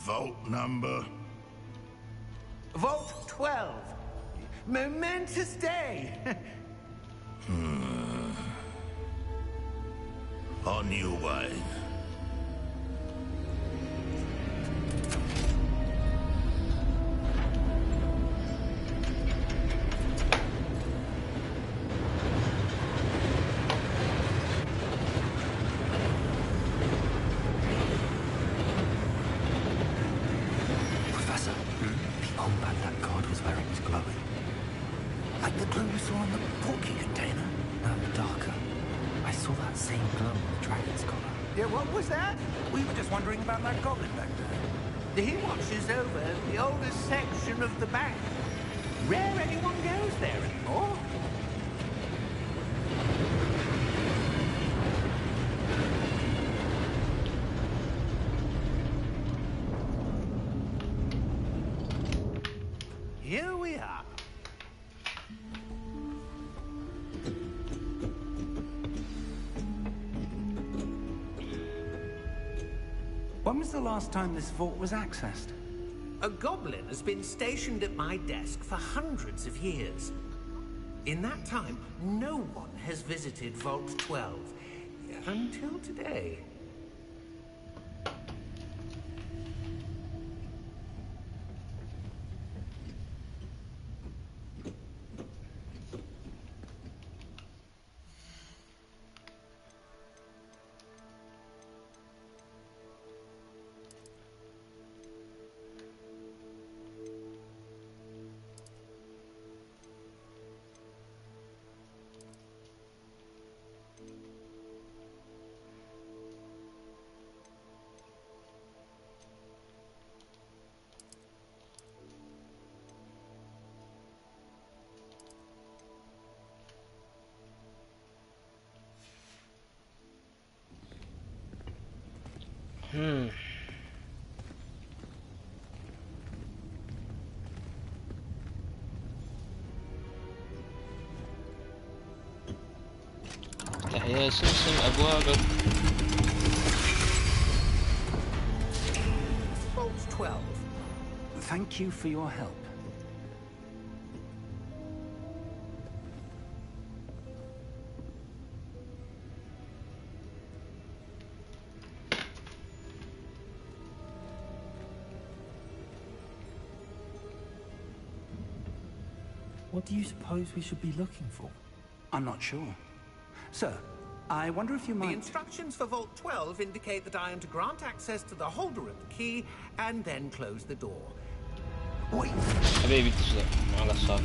Vault number? Vault 12. Momentous day. On your way. He watches over the oldest section of the bank. Rare anyone goes there anymore. Here we are. When was the last time this vault was accessed? A goblin has been stationed at my desk for hundreds of years. In that time, no one has visited Vault 12. Until today. يا سمسم أبوابك. Vault 12. Thank you for your help. What do you suppose we should be looking for? I'm not sure. Sir, I wonder if you might... The instructions for Vault 12 indicate that I am to grant access to the holder of the key and then close the door. Wait! حبيبي تسلم على الصوت.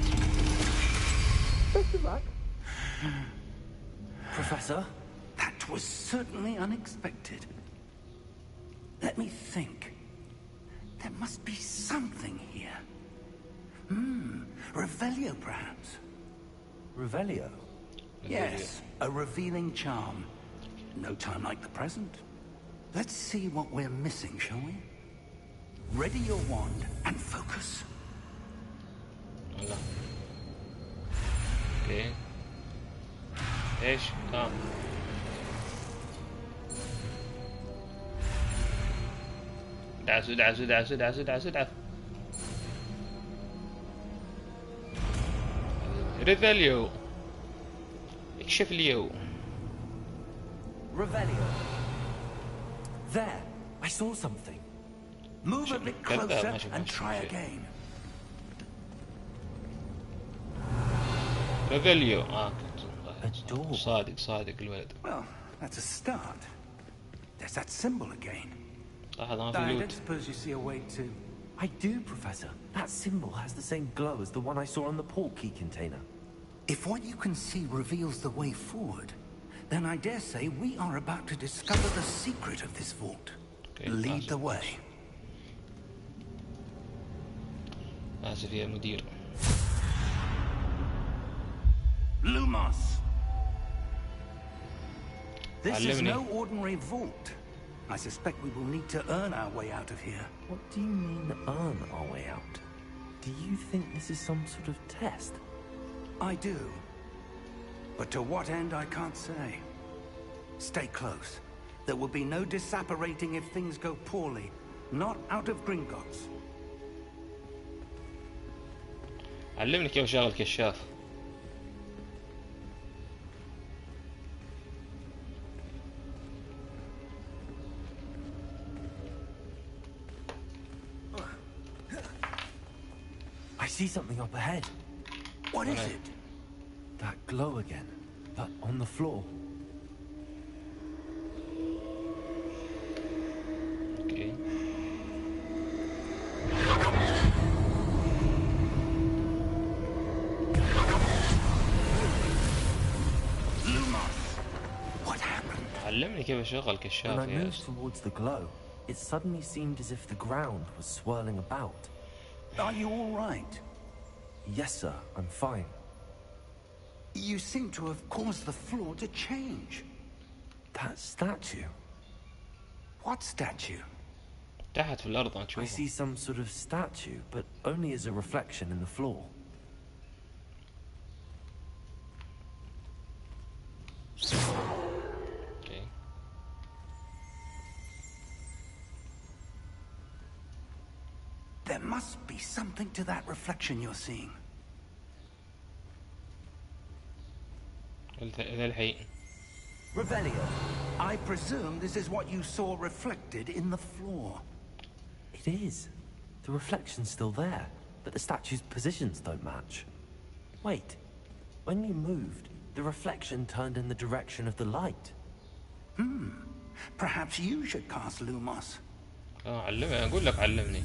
Best of luck. Professor, that was certainly unexpected. Let me think. There must be something here. Revelio, perhaps. Revelio? Yes, a revealing charm. No time like the present. Let's see what we're missing, shall we? Ready your wand and focus. اوكي. ايش؟ تمام. ادعس ادعس ادعس ادعس ادعس ادعس. ريفيليو. اكشف اليو. Revelio. There, I saw something. Move a bit closer and try again. ريفيليو. A door. صادق الولد. Well, that's a start. There's that symbol again. لاحظ ما في I لوت. don't suppose you see a way to... I do, Professor. That symbol has the same glow as the one I saw on the port key container. If what you can see reveals the way forward, then I dare say we are about to discover the secret of this vault. Okay, Lead the way. آسف يا مدير. Lumos! This is علمني. no ordinary vault. I suspect we will need to earn our way out of here. What do you mean, earn our way out? Do you think this is some sort of test? I do. But to what end, I can't say. Stay close. There will be no disapparating if things go poorly. Not out of Gringotts. علمني كيف اشغل كشاف. I see something up ahead. What is it? That glow again, but on the floor. Okay. What happened? علمني كيف اشغل When كشاف I يا moved towards the glow, it suddenly seemed as if the ground was swirling about. Are you all right? Yes, sir, I'm fine. You seem to have caused the floor to change. That statue. What statue? تحت في الأرض I نشوفه. see some sort of statue, but only as a reflection in the floor. Okay. There must be something to that reflection you're seeing. إذا الحين. Revelio, I presume this is what you saw reflected in the floor. It is. The reflection's still there, but the statue's positions don't match. Wait. When you moved, the reflection turned in the direction of the light. Perhaps you should cast Lumos. علمني أقول لك علمني.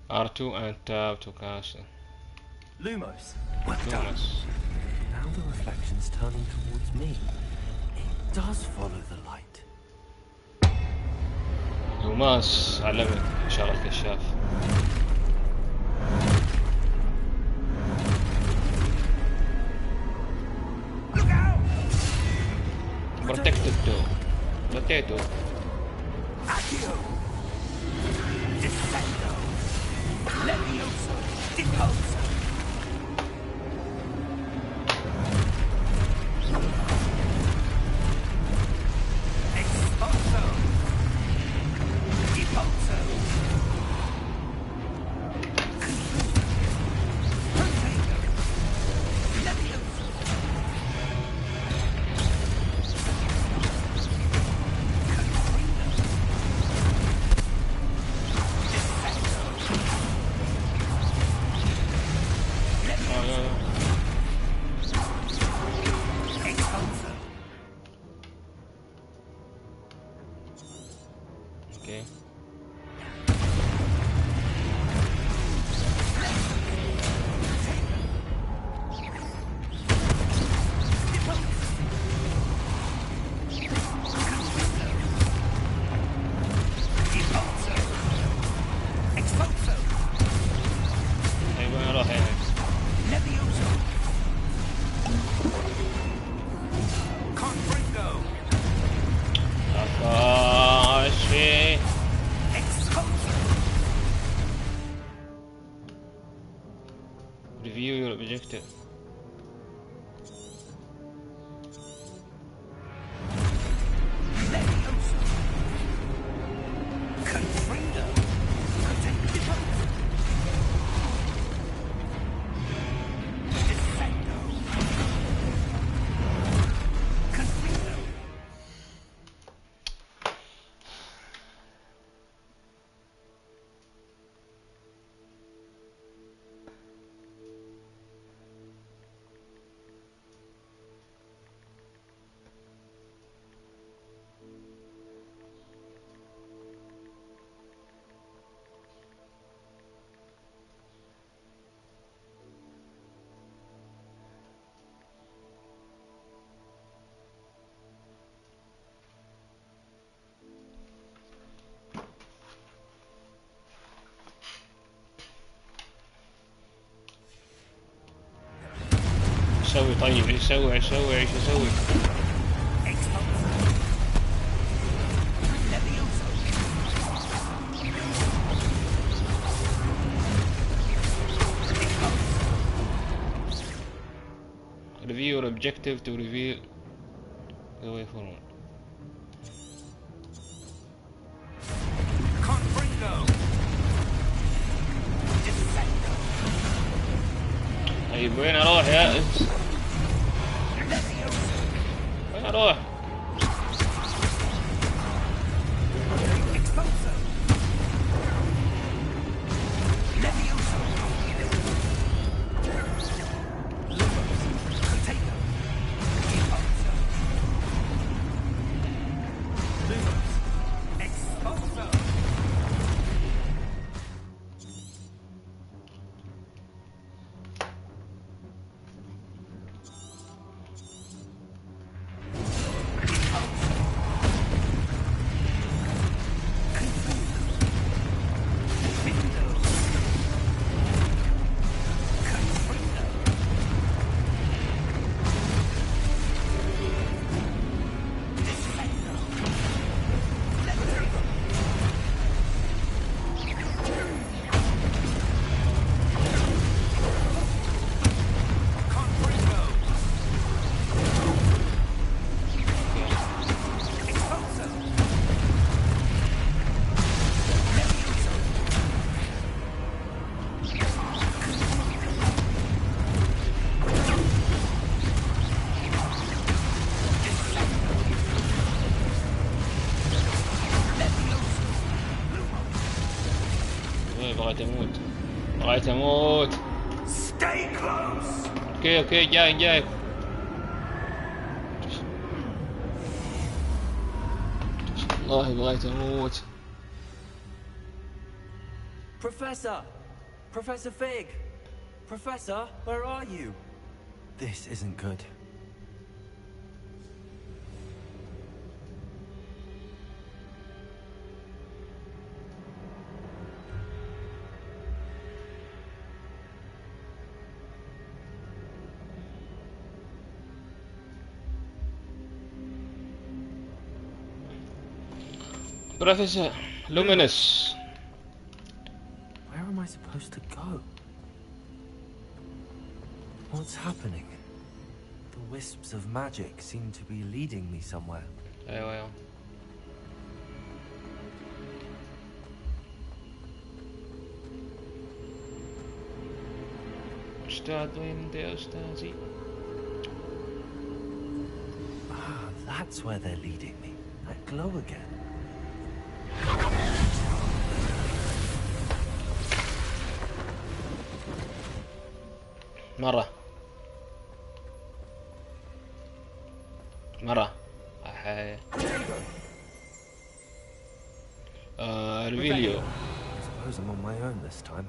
R2 and tab to cast. Lumos. Well done. Lumos. Now the reflection's turning towards me. It does follow the light. لوماس علمك شغل كشاف. Look out! Protected door. Potato. Accio! Descendo! Levioso! Deposo! Exposo! Deposo! Potato! Levioso! Okay. أيوة أنا راح هنا. عشي. Review your objective. اسوي طيب؟ ايش اسوي؟ Review your objective to reveal the way forward. طيب وين اروح يا انس؟ وين اروح؟ بغيت اموت. اوكي جاي. والله بغيت اموت. Professor Fig! Professor, where are you? This isn't good. Professor Luminous. Where am I supposed to go? What's happening? The wisps of magic seem to be leading me somewhere. ايوه استاذ وين انت يا استاذي؟ That's where they're leading me. That glow again. مرة Revelio. I suppose I'm on my own this time.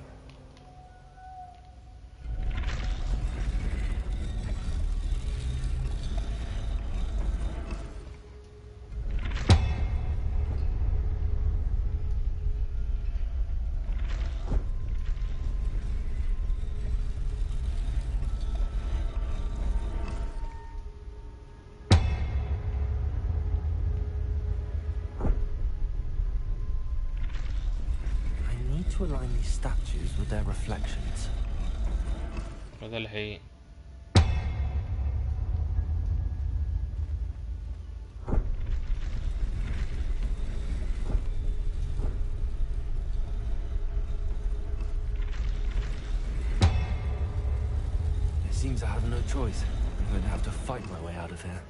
To align these statues with their reflections. هذا الحين. It seems I have no choice. I'm going to have to fight my way out of here.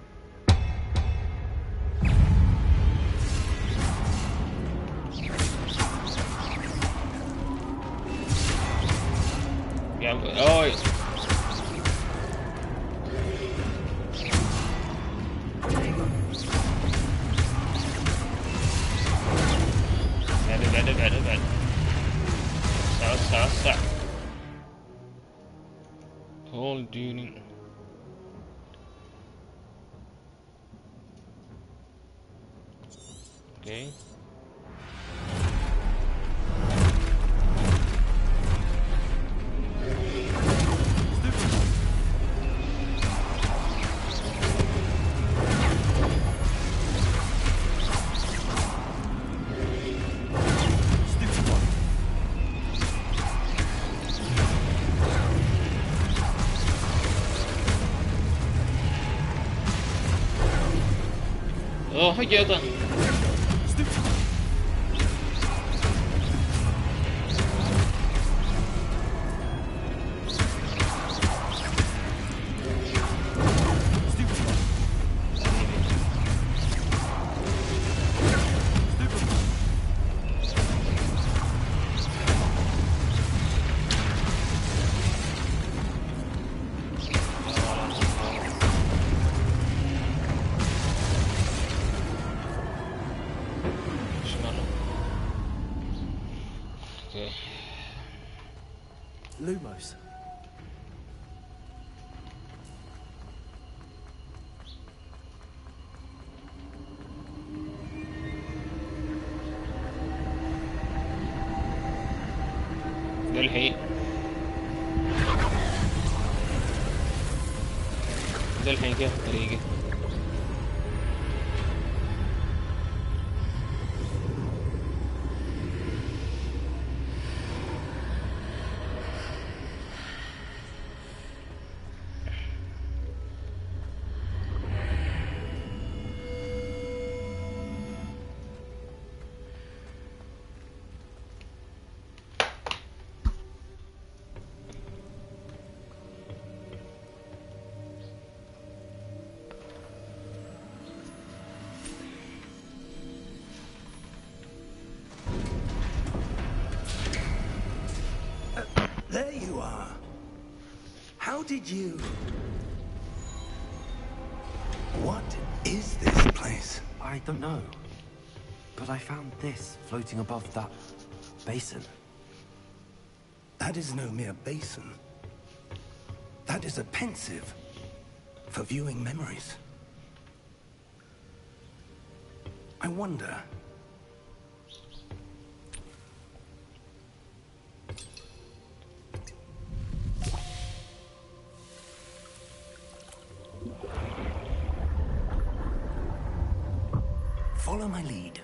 Oh, ابعد وسع hold during okay. Oh, حاجة Lumos. ده الحين كيف الطريقة؟ There you are. How did you... What is this place? I don't know. But I found this floating above that basin. That is no mere basin. That is a pensive for viewing memories. I wonder... Follow my lead.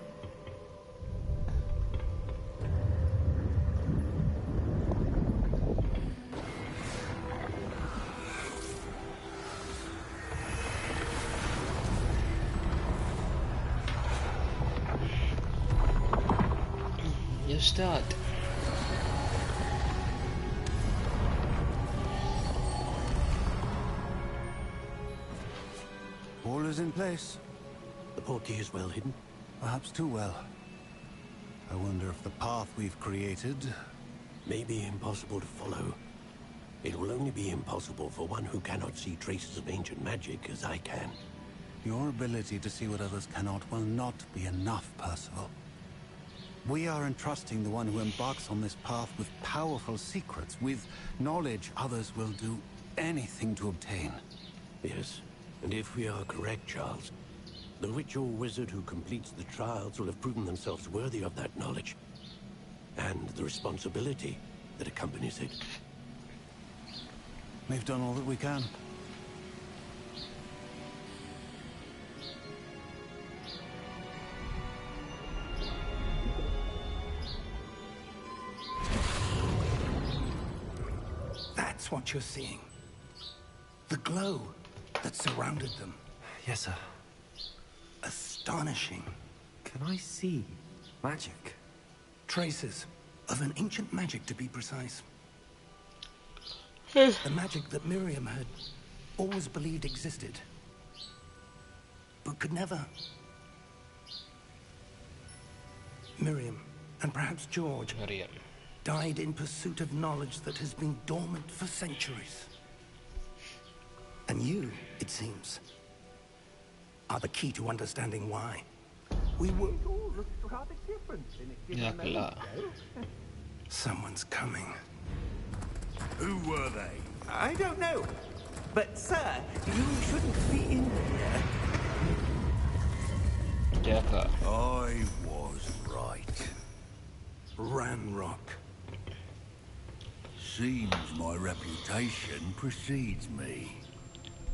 You start. All is in place. The portkey is well hidden. Perhaps too well. I wonder if the path we've created... May be impossible to follow. It will only be impossible for one who cannot see traces of ancient magic as I can. Your ability to see what others cannot will not be enough, Percival. We are entrusting the one who embarks on this path with powerful secrets, with knowledge others will do anything to obtain. Yes, and if we are correct, Charles, the witch or wizard who completes the trials will have proven themselves worthy of that knowledge, and the responsibility that accompanies it. We've done all that we can. That's what you're seeing. The glow that surrounded them. Yes, sir. Astonishing. Can I see magic? Traces of an ancient magic, to be precise. The magic that Miriam had always believed existed, but could never. Miriam, and perhaps George, مريم. died in pursuit of knowledge that has been dormant for centuries. And you, it seems, are the key to understanding why. We were all rather different in a given ياك لا. Someone's coming. Who were they? I don't know. But, sir, you shouldn't be in here. جاكا. I was right. Ranrock. Seems my reputation precedes me.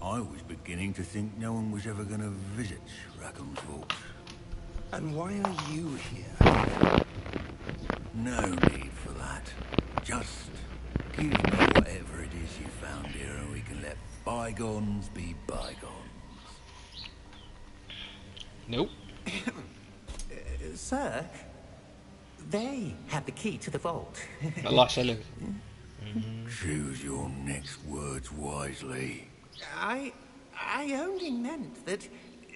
I was beginning to think no one was ever going to visit Rackham's Vault. And why are you here? No need for that. Just give me whatever it is you found here and we can let bygones be bygones. Nope. Sir, they had the key to the vault. الله عليك. Choose your next words wisely. I only meant that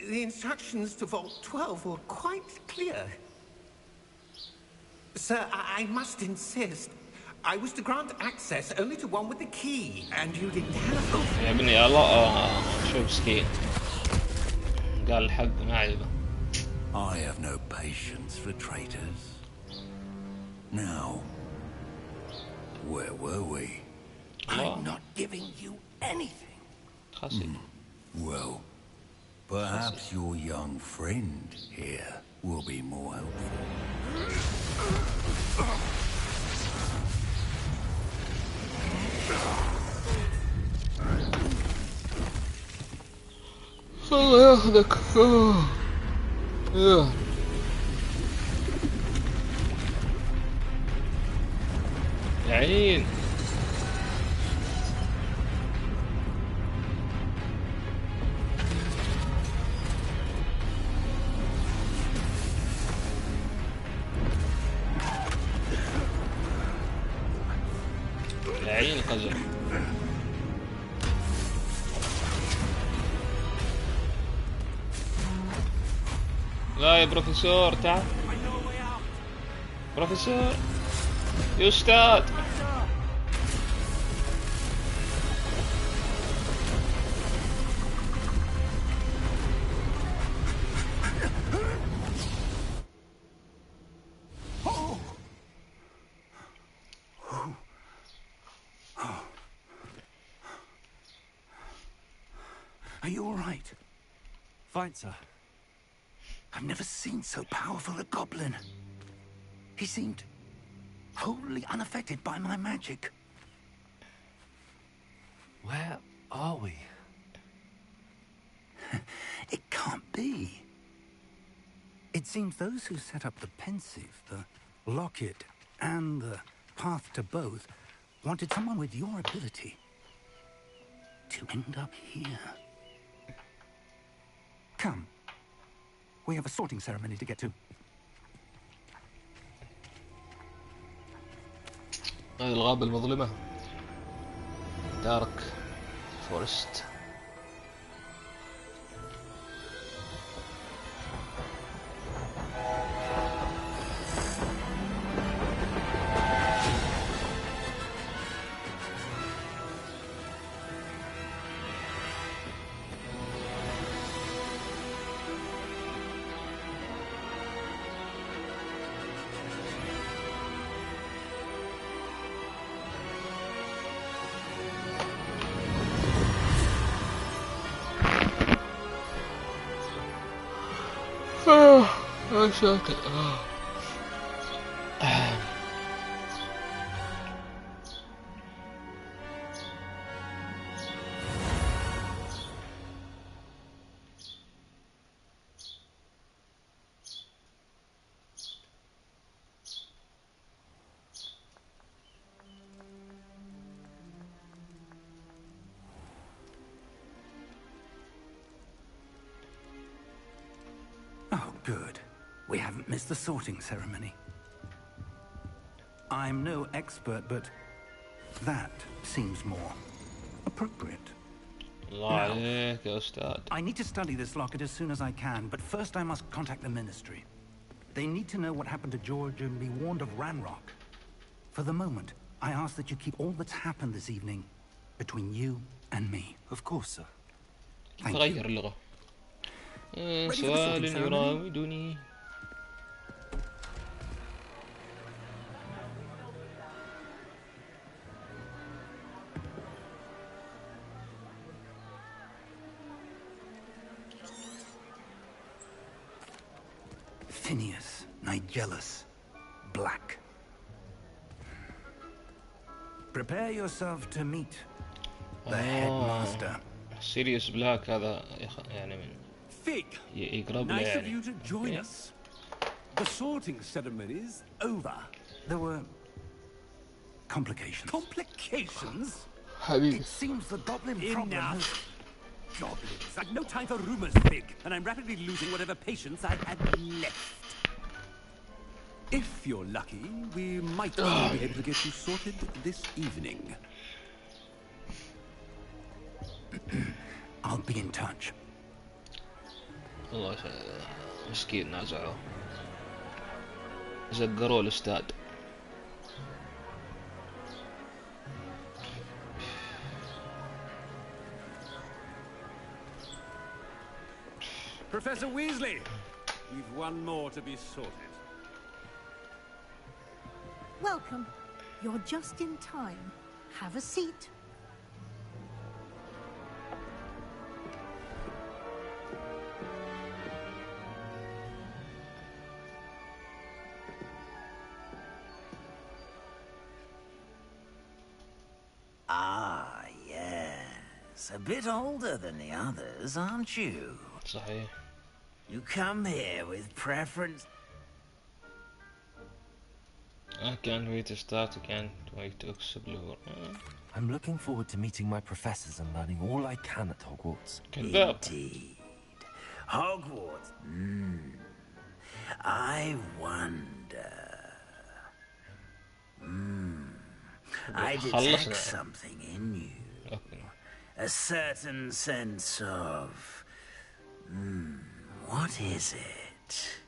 the instructions to Vault 12 were quite clear. Sir, I must insist. I was to grant access only to one with the key, and you didn't have... يا ابني الله شو مسكين قال الحق ما عيبه. I have no patience for traitors. Now, where were we? I'm not giving you anything. خاسي. Well, perhaps your young friend here will be more helpful. الله ياخذك. يا عين. يا عين القزم. لا يا بروفيسور تعال. بروفيسور يا أستاذ. Are you all right? Fine, sir. I've never seen so powerful a goblin. He seemed wholly unaffected by my magic. Where are we? It can't be. It seems those who set up the pensive, the locket, and the path to both wanted someone with your ability to end up here. Come. We have a sorting ceremony to get to. هذه الغابة المظلمة. دارك فورست. ساكت. Oh, good. We haven't missed the sorting ceremony. I'm no expert, but that seems more appropriate. الله عليك يا أستاذ. I need to study this locket as soon as I can, but first I must contact the Ministry. They need to know what happened to George and be warned of Ranrock. For the moment, I ask that you keep all that's happened this evening between you and me. Of course, sir. Thank غير you. اللغة. Ready for the سؤال sorting ceremony? يراودني. Phineas, Nigellus, Black. Prepare yourself to meet the headmaster. سيريوس بلاك هذا يعني من Fig, يقرب له nice of يعني. you to join us. The sorting ceremony's over. There were complications. Complications? حبيبي. It seems the goblin problem has... Enough. Goblins. I've no time for rumors, Fig, and I'm rapidly losing whatever patience I had left. If you're lucky, we might still be able to get you sorted this evening. I'll be in touch. والله مسكين نازعوه زقروه الاستاد. Professor Weasley, we've one more to be sorted. Welcome. You're just in time. Have a seat. Ah, yes. A bit older than the others, aren't you? صحيح. You come here with preference. I can't wait to start. I can't wait to explore. I'm looking forward to meeting my professors and learning all I can at Hogwarts. Indeed. Hogwarts. I wonder. I detect something in you. A certain sense of... what is it?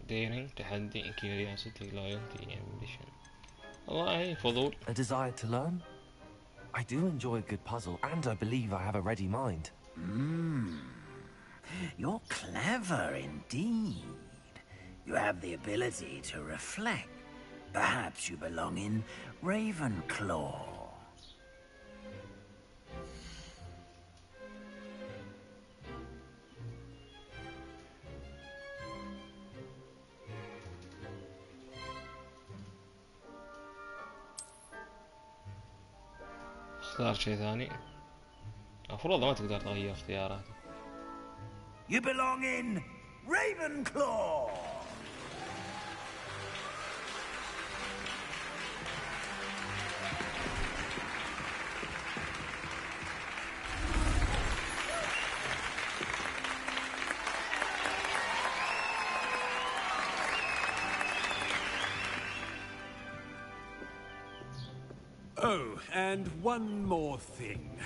Daring, تحدي, curiosity, loyalty, ambition. والله فضول. A desire to learn? I do enjoy a good puzzle, and I believe I have a ready mind. You're clever indeed. You have the ability to reflect. Perhaps you belong in Ravenclaw. اختار شيء ثاني. المفروض ما تقدر تغير اختياراتك. You belong in Ravenclaw. Oh, and one more thing.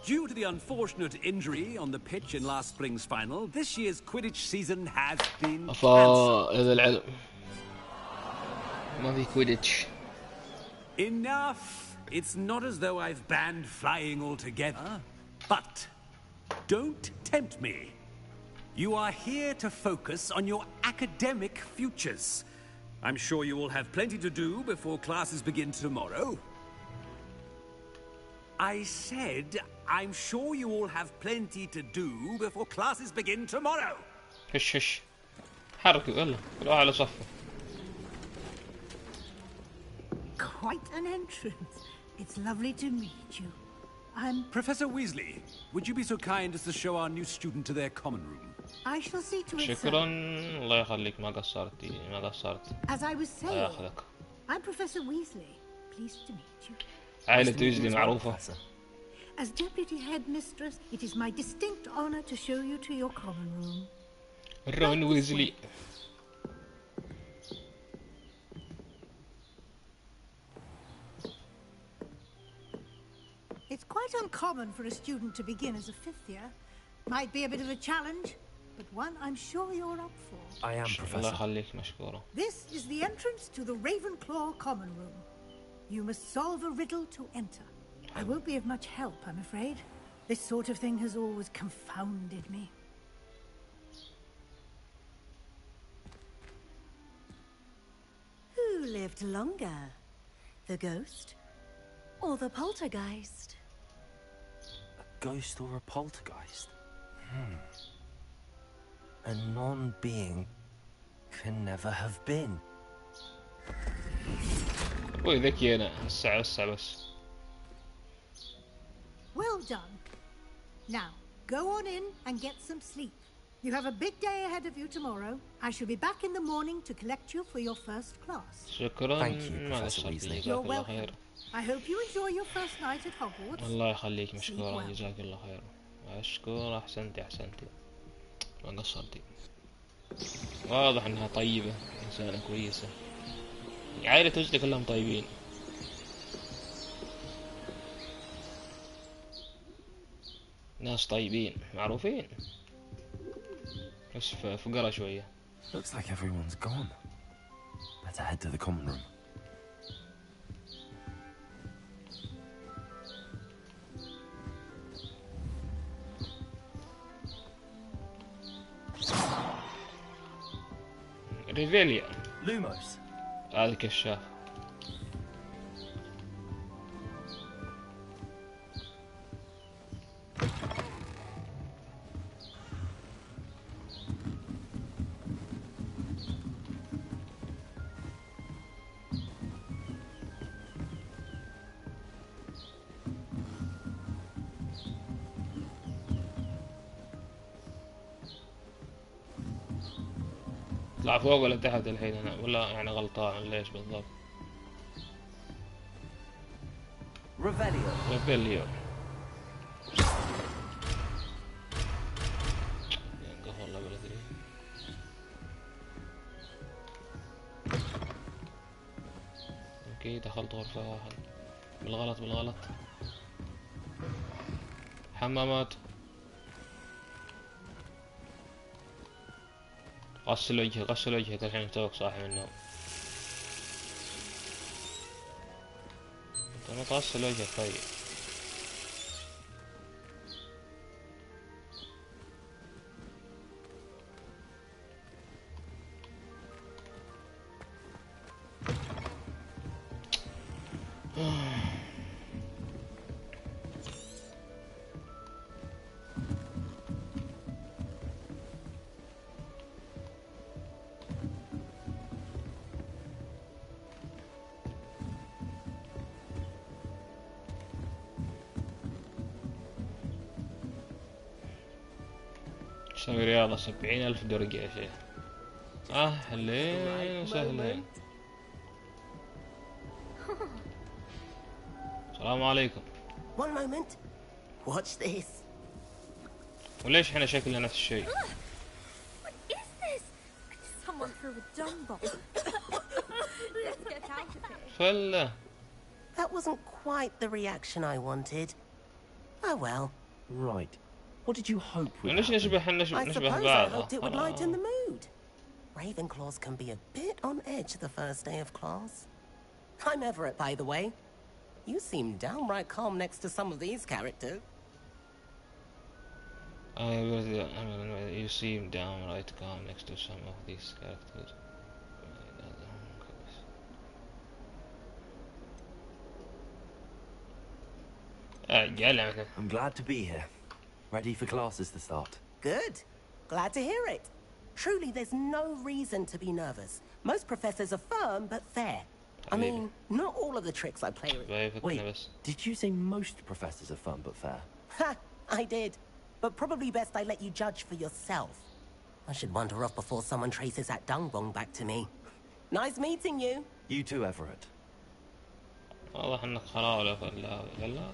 Due to the unfortunate injury on the pitch in last spring's final, this year's Quidditch season has been cancelled. هذا العلم. ما في كويديتش. Enough! It's not as though I've banned flying altogether. But don't tempt me. You are here to focus on your academic futures. I'm sure you will have plenty to do before classes begin tomorrow. I said, I'm sure you all have plenty to do before classes begin tomorrow. هش هش. حركوا يلا روح على صفه. Quite an entrance. It's lovely to meet you. I'm... Professor Weasley, would you be so kind as to show our new student to their common room? I shall see to it, شكرا. sir. الله يخليك ما قصرت. As I was saying, ياخذك. I'm Professor Weasley. Pleased to meet you. عائلة ويزلي معروفة. As Deputy Headmistress, it is my distinct honor to show you to your common room. رون ويزلي. It's quite uncommon for a student to begin as a fifth year. Might be a bit of a challenge, but one I'm sure you're up for. I am, الله Professor. يخليك مشكورة. This is the entrance to the Ravenclaw common room. You must solve a riddle to enter. I won't be of much help, I'm afraid. This sort of thing has always confounded me. Who lived longer? The ghost or the poltergeist? A ghost or a poltergeist? A non-being can never have been. وي ذكي أنا الساعة بس. Well done. Now, go on in and get some sleep. You have a big day ahead of you tomorrow. I shall be back in the morning to collect you for your first class. شكرا. Thank you, ما Professor قصرت. Weasley. جزاك You're الله welcome. خير. I hope you enjoy your first night at Hogwarts. الله يخليك مشكورة. well. جزاك الله خير. أشكر. أحسنتي ما قصرتي. واضح انها طيبة، انسانة كويسة. عائلة وجدي كلهم طيبين. ناس طيبين معروفين، بس فقرا شوية. Looks like everyone's gone. Better head to the common room. ريفيليا. Lumos. هذا كشاف. طلع فوق ولا تحت الحين انا، ولا يعني غلطان ليش بالضبط؟ ريفيليو. ينقف والله بلا ادري. اوكي دخلت غرفة واحد بالغلط. حمامات. غسل وجهك الحين توك صاحي من النوم. انت ما تغسل وجهك طيب. سوي رياضة 70,000 درجة يا شيخ. أهلين وسهلين. السلام عليكم. One moment. Watch this. وليش احنا شكلنا نفس الشيء؟ What is this? Someone threw a dumb bomb. Let's get out of here. فله. That wasn't quite the reaction I wanted. Oh well. Right. What did you hope would ليش نشبه I suppose I hoped it would lighten the mood. Ravenclaws can be a bit on edge the first day of class. I'm Everett, by the way. You seem downright calm next to some of these characters. You seem downright calm next to some of these characters. I'm glad to be here. Ready for classes to start. Good. Glad to hear it. Truly, there's no reason to be nervous. Most professors are firm but fair. I mean, not all of the tricks I play with. Wait, did you say most professors are firm but fair? Ha! I did. But probably best I let you judge for yourself. I should wander off before someone traces that dung bong back to me. Nice meeting you. You too, Everett. واضح انك خلاله فلا.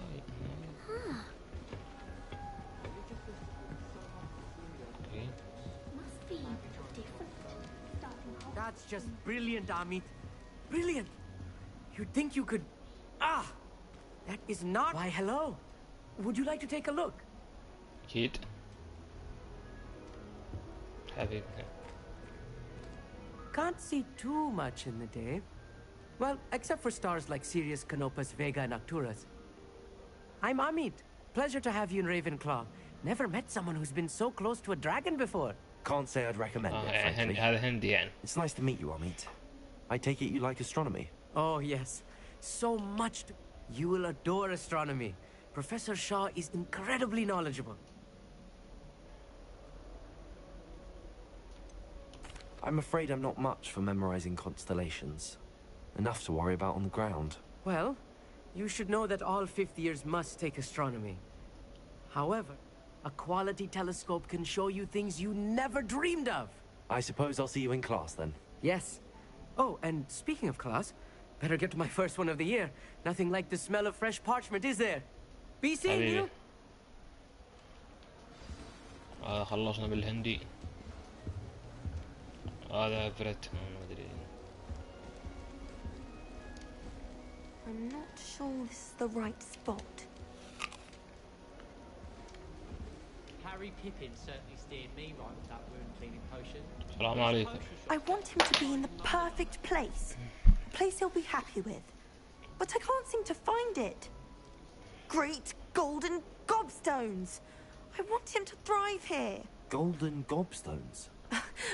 That's just brilliant, Amit. Brilliant. You'd think you could... Ah! That is not... Why, hello. Would you like to take a look? أكيد. حبيبي. Can't see too much in the day. Well, except for stars like Sirius, Canopus, Vega, and Arcturus. I'm Amit. Pleasure to have you in Ravenclaw. Never met someone who's been so close to a dragon before. Can't say I'd recommend it, frankly. هذا هندي يعني. It's nice to meet you, Amit. I take it you like astronomy? Oh, yes. So much to... You will adore astronomy. Professor Shaw is incredibly knowledgeable. I'm afraid I'm not much for memorizing constellations. Enough to worry about on the ground. Well, you should know that all fifth years must take astronomy. However, a quality telescope can show you things you never dreamed of. I suppose I'll see you in class then. Yes. Oh, and speaking of class, better get to my first one of the year. Nothing like the smell of fresh parchment, is there? Be seeing you. خلصنا بالهندي. هذا بريت ما ادري. I'm not sure this is the right spot. Harry Pippin certainly steered me right with that wound cleaning potion. السلام عليكم. I want him to be in the perfect place. A place he'll be happy with. But I can't seem to find it. Great golden gobstones! I want him to thrive here. Golden gobstones?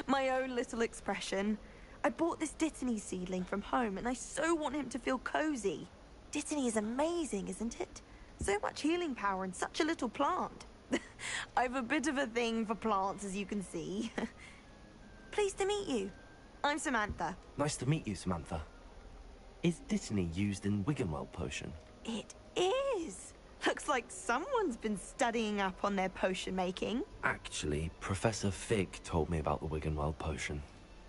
My own little expression. I bought this Dittany seedling from home and I so want him to feel cozy. Dittany is amazing, isn't it? So much healing power in such a little plant. I've a bit of a thing for plants, as you can see. Pleased to meet you. I'm Samantha. Nice to meet you, Samantha. Is Dittany used in Wiggenweld potion? It is. Looks like someone's been studying up on their potion making. Actually, Professor Fig told me about the Wiggenweld potion.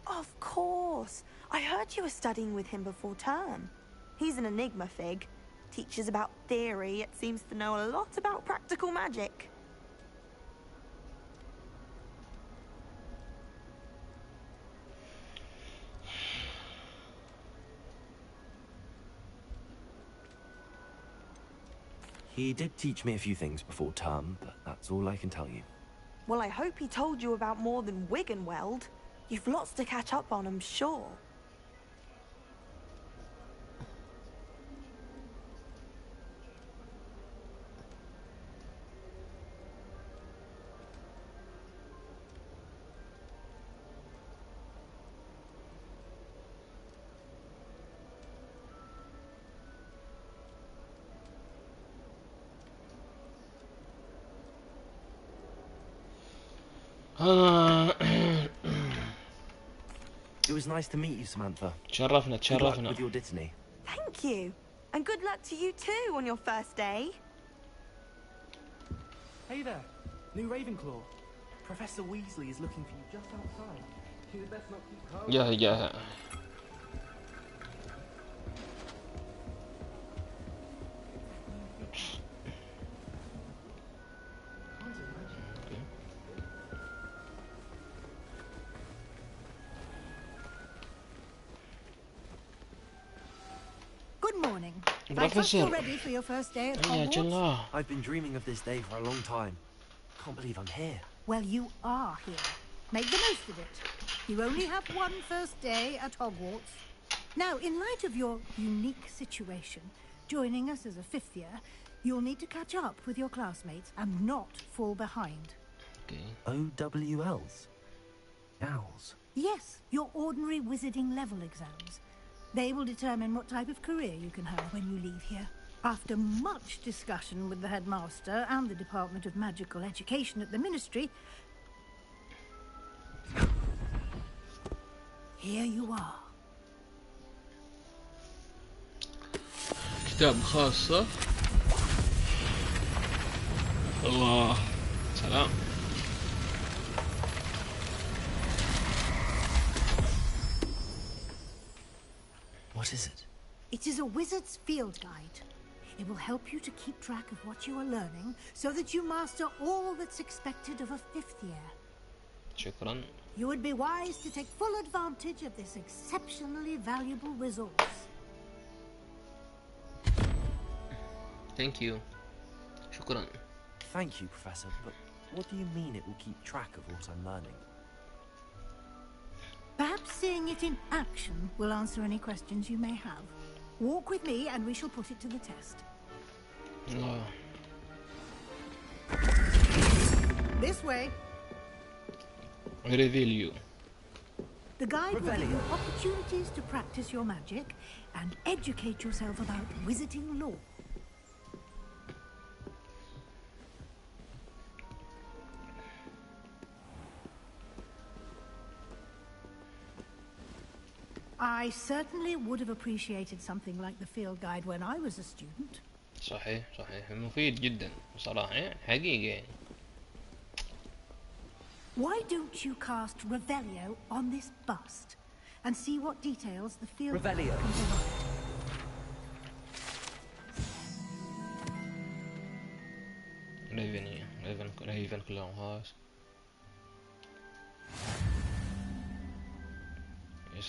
Of course. I heard you were studying with him before term. He's an enigma, Fig. Teaches about theory, yet seems to know a lot about practical magic. He did teach me a few things before term, but that's all I can tell you. Well, I hope he told you about more than Wiggenweld. You've lots to catch up on, I'm sure. It was nice to meet you, Samantha. تشرفنا Good luck تشرفنا. with your Dittany. Thank you. And good luck to you too on your first day. Hey there, new Ravenclaw. Professor Weasley is looking for you just outside. You'd best not keep calm. جاها. Good morning. I trust Professor. you're ready for your first day at Hogwarts. I've been dreaming of this day for a long time. Can't believe I'm here. Well, you are here. Make the most of it. You only have one first day at Hogwarts. Now, in light of your unique situation, joining us as a fifth year, you'll need to catch up with your classmates and not fall behind. Okay. OWLs? Owls? Yes, your ordinary wizarding level exams. They will determine what type of career you can have when you leave here. After much discussion with the headmaster and the Department of Magical Education at the Ministry, here you are. كتاب خاصة. الله سلام. What is it? It is a wizard's field guide. It will help you to keep track of what you are learning so that you master all that's expected of a fifth year. شكرا. You would be wise to take full advantage of this exceptionally valuable resource. Thank you. شكرا. Thank you, Professor, but what do you mean it will keep track of what I'm learning? Perhaps seeing it in action will answer any questions you may have. Walk with me and we shall put it to the test. الله. This way. Reveal you. The guide will give you opportunities to practice your magic and educate yourself about wizarding lore. I certainly would have appreciated something like the field guide when I was a student. صحيح صحيح مفيد جدا بصراحة حقيقة. Why don't you cast Revelio on this bust and see what details the field Revelio. can provide? Raven Claw.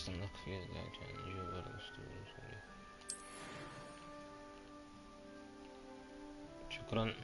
أصلا أكفي لكن نجيب الأسطورة. شكرا.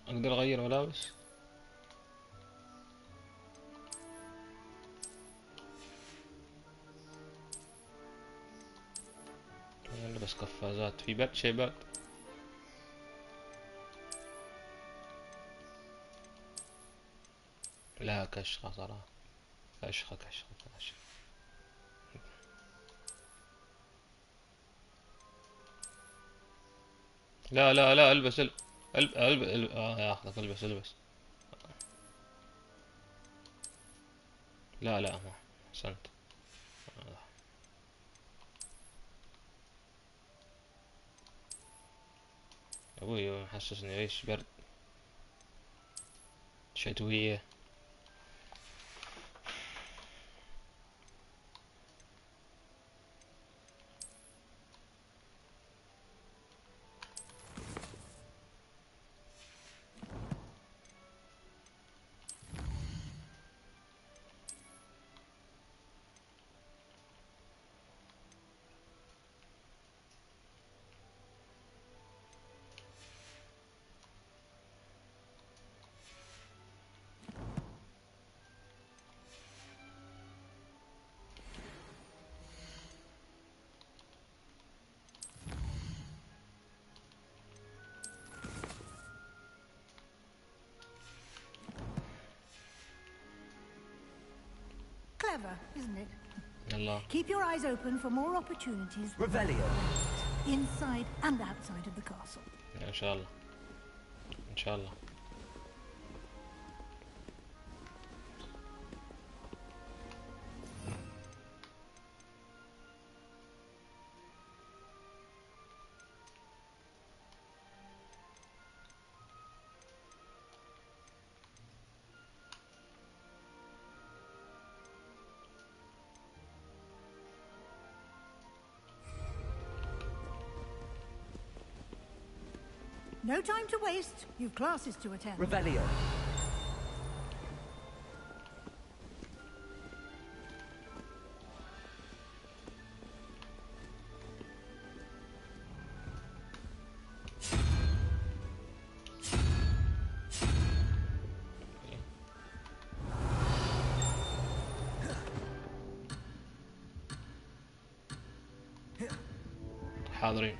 أقدر أغير ملابس؟ ألبس قفازات في برد شي برد. لا كشخة صراحة، كشخة. لا البس ياخذك البس. لا ما احسنت. ابوي محسسني ايش برد شتوية. Clever, isn't it? Allah. Keep your eyes open for more opportunities. Revelio. Inside and outside of the castle. إن شاء الله. إن شاء الله. No time to waste. You've classes to attend. Revelio. حاضرين.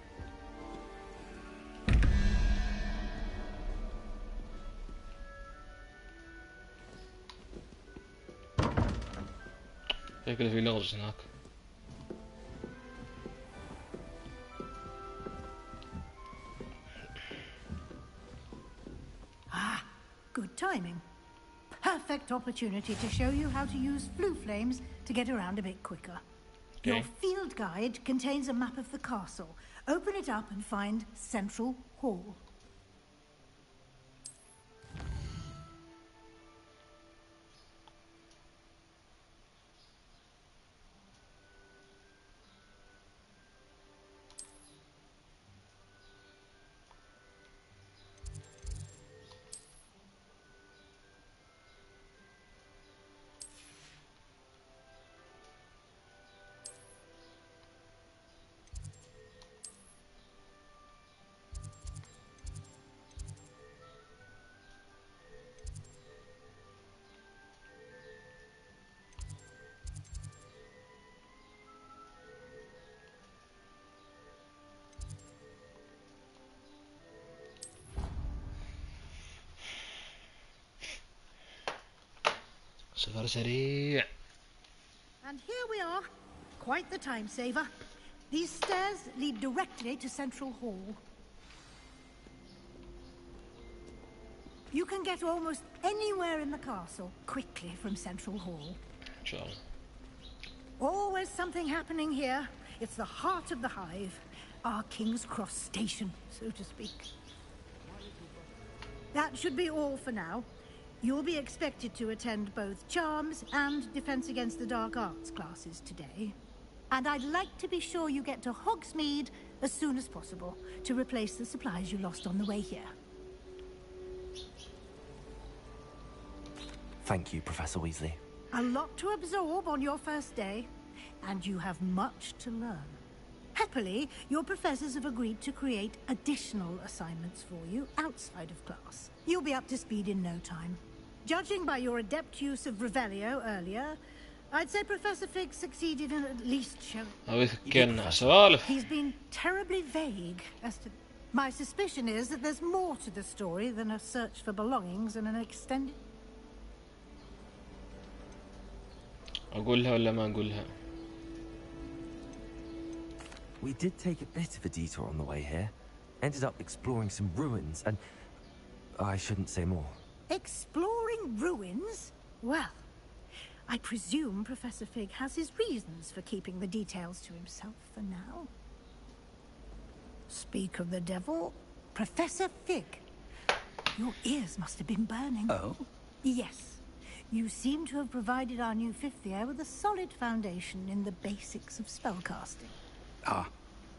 شكله في لغز هناك. Good timing. Perfect opportunity to show you how to use flue flames to get around a bit quicker. Okay. Your field guide contains a map of the castle. Open it up and find Central Hall. سفر سريع. And here we are. Quite the time saver. These stairs lead directly to Central Hall. You can get almost anywhere in the castle quickly from Central Hall. Sure. Always something happening here. It's the heart of the hive. Our King's Cross station, so to speak. That should be all for now. You'll be expected to attend both Charms and Defense Against the Dark Arts classes today. And I'd like to be sure you get to Hogsmeade as soon as possible to replace the supplies you lost on the way here. Thank you, Professor Weasley. A lot to absorb on your first day, and you have much to learn. Happily, your professors have agreed to create additional assignments for you outside of class. You'll be up to speed in no time. Judging by your adept use of Revelio earlier, I'd say Professor Fig succeeded in at least showing... He's been terribly vague as to... My suspicion is that there's more to the story than a search for belongings and an extended... أقولها ولا ما أقولها؟ We did take a bit of a detour on the way here. Ended up exploring some ruins and... I shouldn't say more. Exploring ruins? Well, I presume Professor Fig has his reasons for keeping the details to himself for now. Speak of the devil, Professor Fig. Your ears must have been burning. Oh? Yes. You seem to have provided our new fifth year with a solid foundation in the basics of spellcasting. Ah,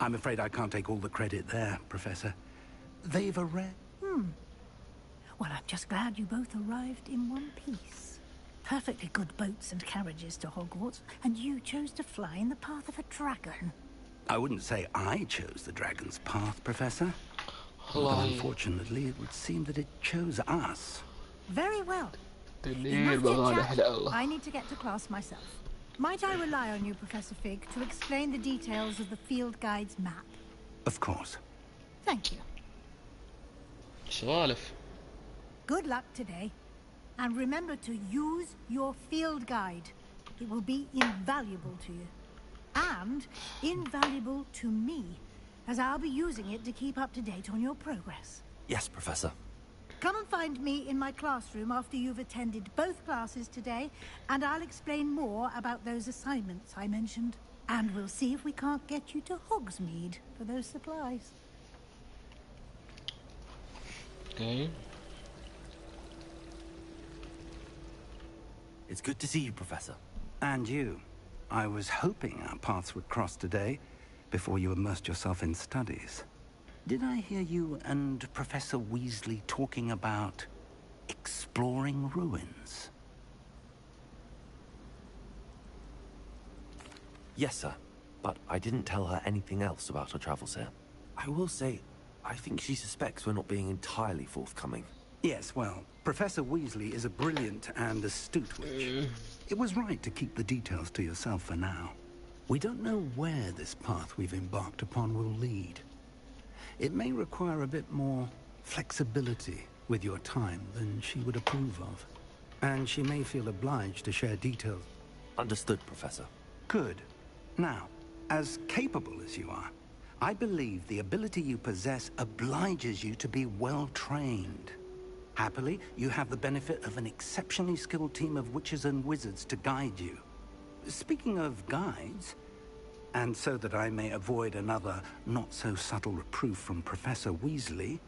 I'm afraid I can't take all the credit there, Professor. They've a rare... Well, I'm just glad you both arrived in one piece. Perfectly good boats and carriages to Hogwarts, and you chose to fly in the path of a dragon. I wouldn't say I chose the dragon's path, Professor. Although, unfortunately, it would seem that it chose us. Very well. I need to get to class myself. Might I rely on you, Professor Fig, to explain the details of the field guide's map? Of course. Thank you. سوالف. Good luck today. And remember to use your field guide. It will be invaluable to you. And invaluable to me, as I'll be using it to keep up to date on your progress. Yes, Professor. Come and find me in my classroom after you've attended both classes today, and I'll explain more about those assignments I mentioned. And we'll see if we can't get you to Hogsmeade for those supplies. Okay. It's good to see you, Professor. And you. I was hoping our paths would cross today, before you immersed yourself in studies. Did I hear you and Professor Weasley talking about exploring ruins? Yes, sir. But I didn't tell her anything else about her travels here. I will say, I think she suspects we're not being entirely forthcoming. Yes, well, Professor Weasley is a brilliant and astute witch. It was right to keep the details to yourself for now. We don't know where this path we've embarked upon will lead. It may require a bit more flexibility with your time than she would approve of. And she may feel obliged to share details. Understood, Professor. Good. Now, as capable as you are, I believe the ability you possess obliges you to be well-trained. Happily, you have the benefit of an exceptionally skilled team of witches and wizards to guide you. Speaking of guides, and so that I may avoid another not-so-subtle reproof from Professor Weasley,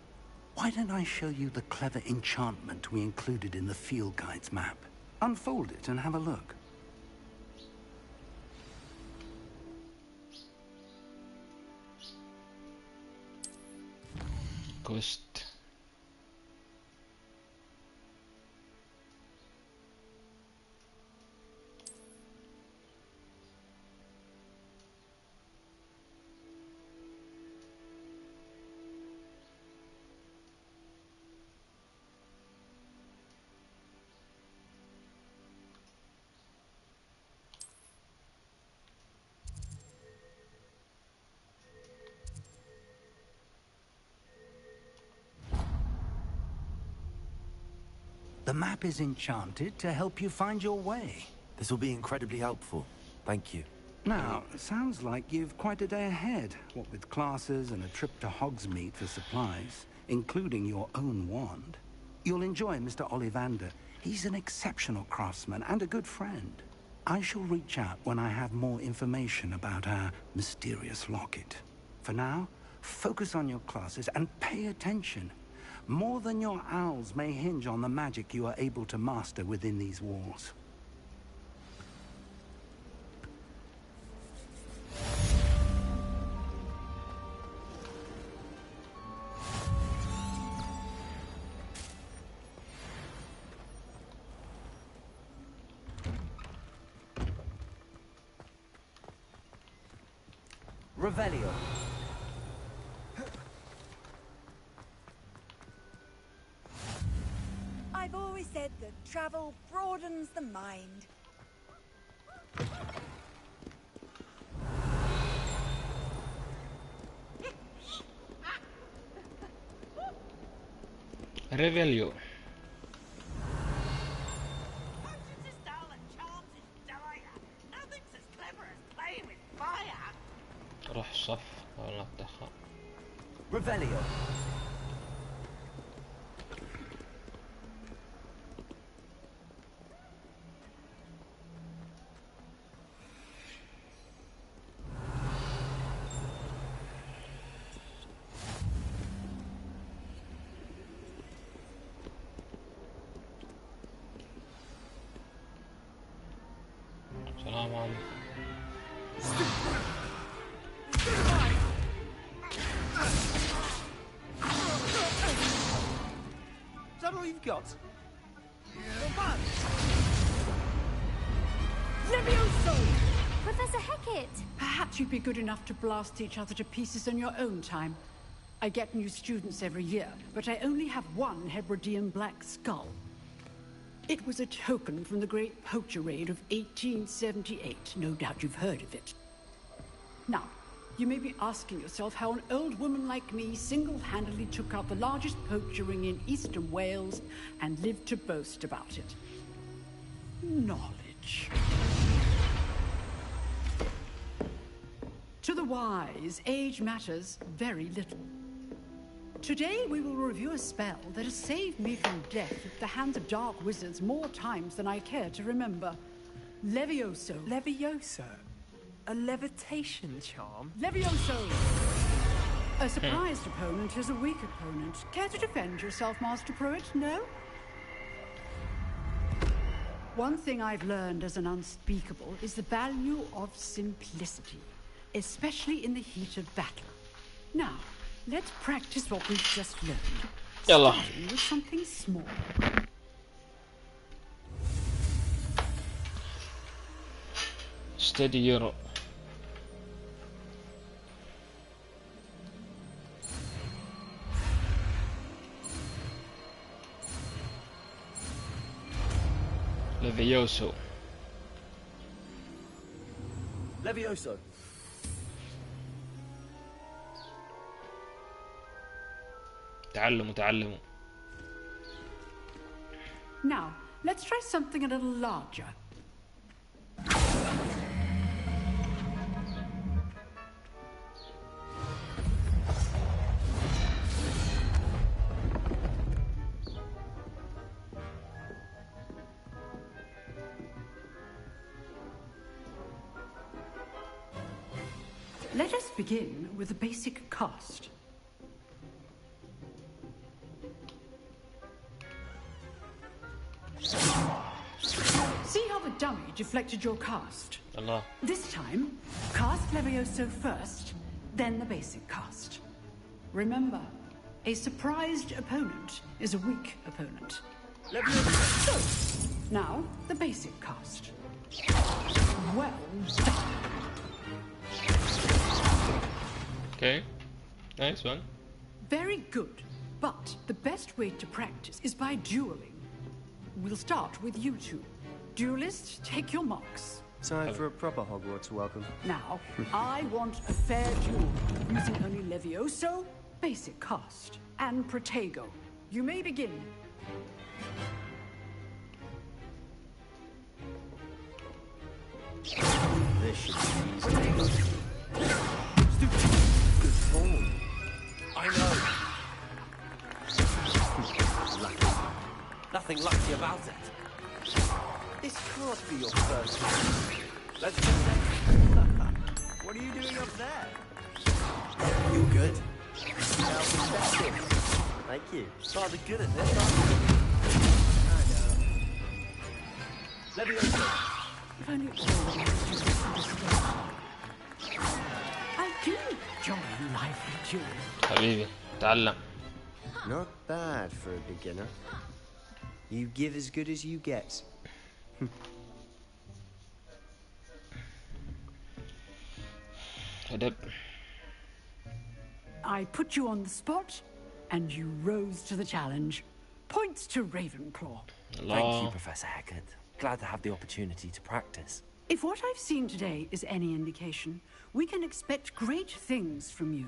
why don't I show you the clever enchantment we included in the field guide's map? Unfold it and have a look. Ghost. The map is enchanted to help you find your way. This will be incredibly helpful. Thank you. Now, it sounds like you've quite a day ahead, what with classes and a trip to Hogsmeade for supplies, including your own wand. You'll enjoy Mr. Ollivander. He's an exceptional craftsman and a good friend. I shall reach out when I have more information about our mysterious locket. For now, focus on your classes and pay attention. More than your owls may hinge on the magic you are able to master within these walls. Revelio. I've always said that travel broadens the mind. Revelio. روح الصف ولا اتأخر. Revelio. سلام عليكم. Is that all you've got? Levioso! Professor Hecat! Perhaps you'd be good enough to blast each other to pieces in your own time. I get new students every year, but I only have one Hebridean black skull. It was a token from the Great Poacher Raid of 1878. No doubt you've heard of it. Now, you may be asking yourself how an old woman like me single-handedly took out the largest poacher ring in eastern Wales and lived to boast about it. Knowledge. To the wise, age matters very little. Today we will review a spell that has saved me from death at the hands of dark wizards more times than I care to remember. Levioso. Levioso? A levitation charm? Levioso! A surprised opponent is a weak opponent. Care to defend yourself, Master Pruitt? No? One thing I've learned as an unspeakable is the value of simplicity, especially in the heat of battle. Now, let's practice what we've just learned. Yalla. Starting with something small. Steady Euro. Levioso. Levioso. تعلموا. Now, let's try something a little larger. Let us begin with the basic cast. See how the dummy deflected your cast? Allah. This time, cast Levioso first, then the basic cast. Remember, a surprised opponent is a weak opponent. Levioso. So, now, the basic cast. Well done. Okay, nice one. Very good, but the best way to practice is by dueling. We'll start with you two. Duelists, take your marks. Time for a proper Hogwarts welcome. Now, I want a fair duel, using only Levioso, basic cast, and Protego. You may begin. This should be easy. Good form. I know. Lucky. Nothing lucky about it. This can't be your first one. Let's just say... What are you doing up there? You good? Now, that's it. Thank you. Rather good at this, aren't you? I know. Let me open. If only all the students understood. I do enjoy lively duel. حبيبي تعلم. Not bad for a beginner. You give as good as you get. أدب. I put you on the spot, and you rose to the challenge. Points to Ravenclaw. Thank you, Professor Hecat. Glad to have the opportunity to practice. If what I've seen today is any indication, we can expect great things from you.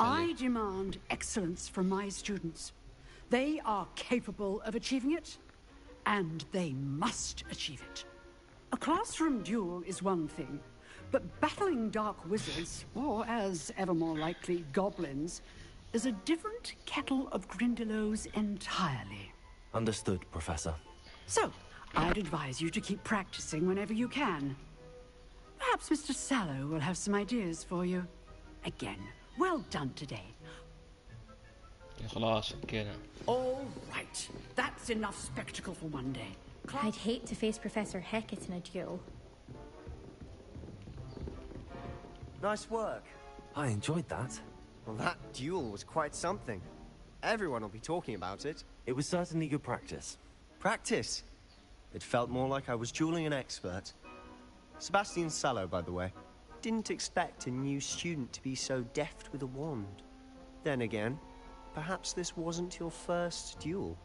I demand excellence from my students. They are capable of achieving it, and they must achieve it. A classroom duel is one thing, but battling dark wizards, or as ever more likely, goblins, is a different kettle of Grindylows entirely. Understood, Professor. So, I'd advise you to keep practicing whenever you can. Perhaps Mr. Sallow will have some ideas for you. Again, well done today. خلاص فكينا. All right, that's enough spectacle for one day. I'd hate to face Professor Hecat in a duel. Nice work. I enjoyed that. Well, that duel was quite something. Everyone will be talking about it. It was certainly good practice. Practice? It felt more like I was dueling an expert. Sebastian Sallow, by the way. Didn't expect a new student to be so deft with a wand. Then again, perhaps this wasn't your first duel.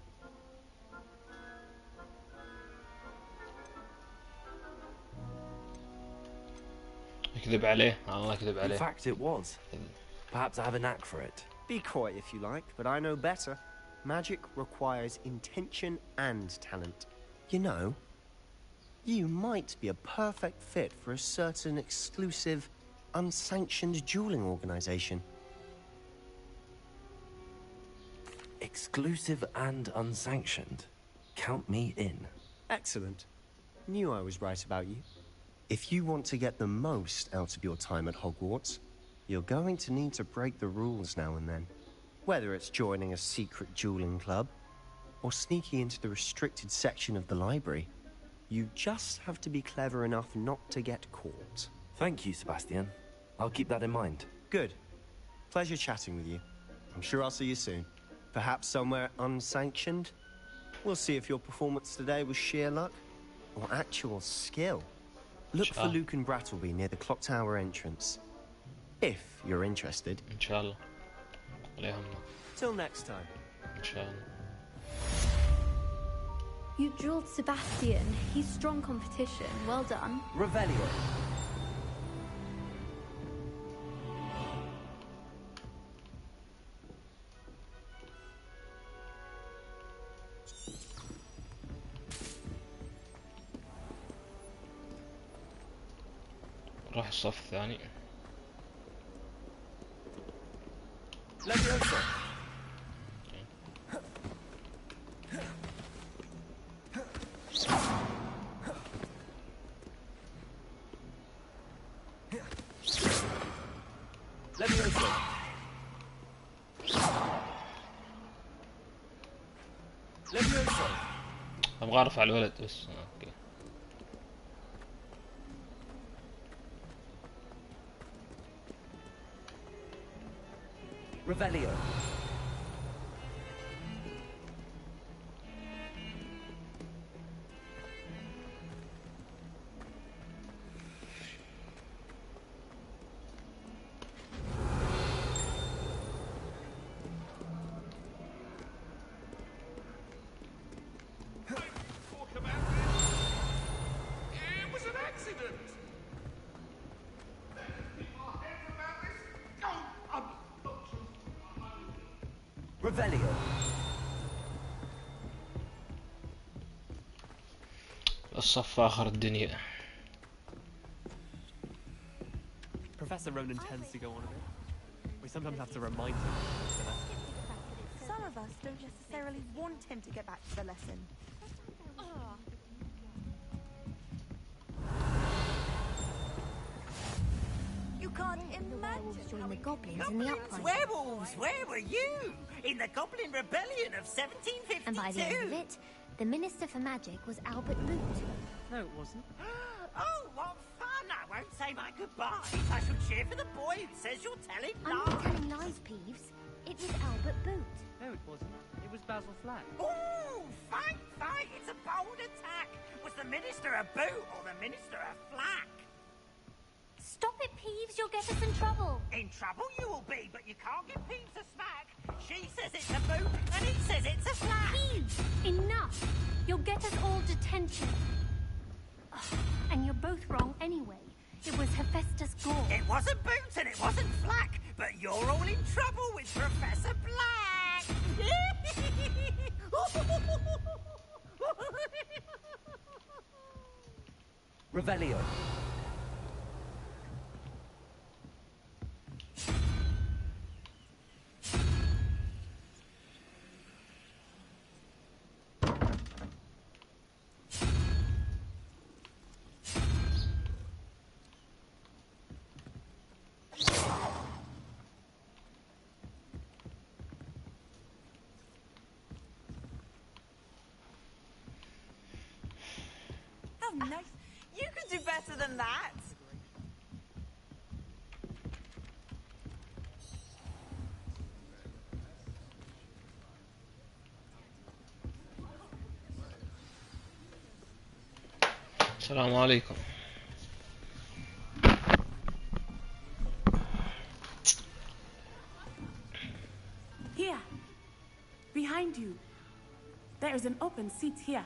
يكذب عليه. الله يكذب عليه. In fact, it was. Perhaps I have a knack for it. Be coy if you like, but I know better. Magic requires intention and talent. You know, you might be a perfect fit for a certain exclusive, unsanctioned dueling organization. Exclusive and unsanctioned. Count me in. Excellent. Knew I was right about you. If you want to get the most out of your time at Hogwarts, you're going to need to break the rules now and then. Whether it's joining a secret dueling club, or sneaking into the restricted section of the library, you just have to be clever enough not to get caught. Thank you, Sebastian. I'll keep that in mind. Good. Pleasure chatting with you. I'm sure I'll see you soon. Perhaps somewhere unsanctioned? We'll see if your performance today was sheer luck, or actual skill. Look for Luke and Brattleby near the Clock Tower entrance. If you're interested. إن شاء الله. ولا يهمك. Till next time. إن شاء الله. You dueled Sebastian. He's strong competition. Well done. Revelio. راح الصف الثاني. Leviosa. Leviosa. Leviosa. ابغى ارفع الولد بس. اوكي. Revelio. It was an accident! Revelio. الصف آخر الدنيا. Professor Ronan tends to go on a bit. We sometimes have to remind him. Sallow, of us don't necessarily want him to get back to the lesson. You can't imagine join the goblins in the uprising. Werewolves, where were you? In the Goblin Rebellion of 1752. And by the end of it, the Minister for Magic was Albert Boot. No, it wasn't. Oh, what fun! I won't say my goodbyes. I shall cheer for the boy who says you're telling I'm lies. not telling lies, Peeves. It was Albert Boot. No, it wasn't. It was Basil Flack. Ooh, fight! It's a bold attack. Was the Minister a boot or the Minister a flack? Stop it, Peeves. You'll get us in trouble. In trouble you will be, but you can't give Peeves a smack. She says it's a boot, and he says it's a flack. Peeves, enough. You'll get us all detention. Ugh, and you're both wrong anyway. It was Hephaestus Gore. It wasn't boot and it wasn't flack, but you're all in trouble with Professor Black. Revelio. How nice. You could do better than that. السلام عليكم. Here, behind you. There is an open seat here.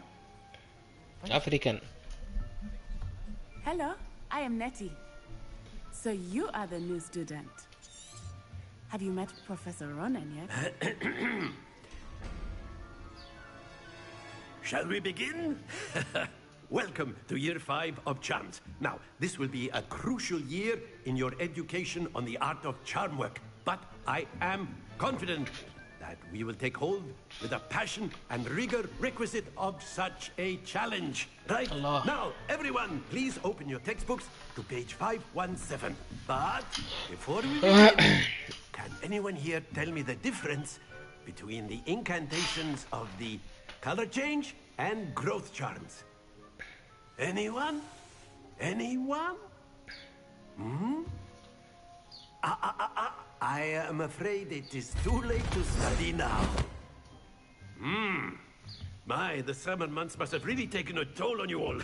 African. Hello, I am Nettie. So you are the new student. Have you met Professor Ronan yet? Shall we begin? Welcome to Year 5 of Charms. Now, this will be a crucial year in your education on the art of charm work. But I am confident that we will take hold with the passion and rigor requisite of such a challenge. Right? Allah. Now, everyone, please open your textbooks to page 517. But before we begin, can anyone here tell me the difference between the incantations of the color change and growth charms? Anyone? Anyone? Hmm? I am afraid it is too late to study now. My, the summer months must have really taken a toll on you all.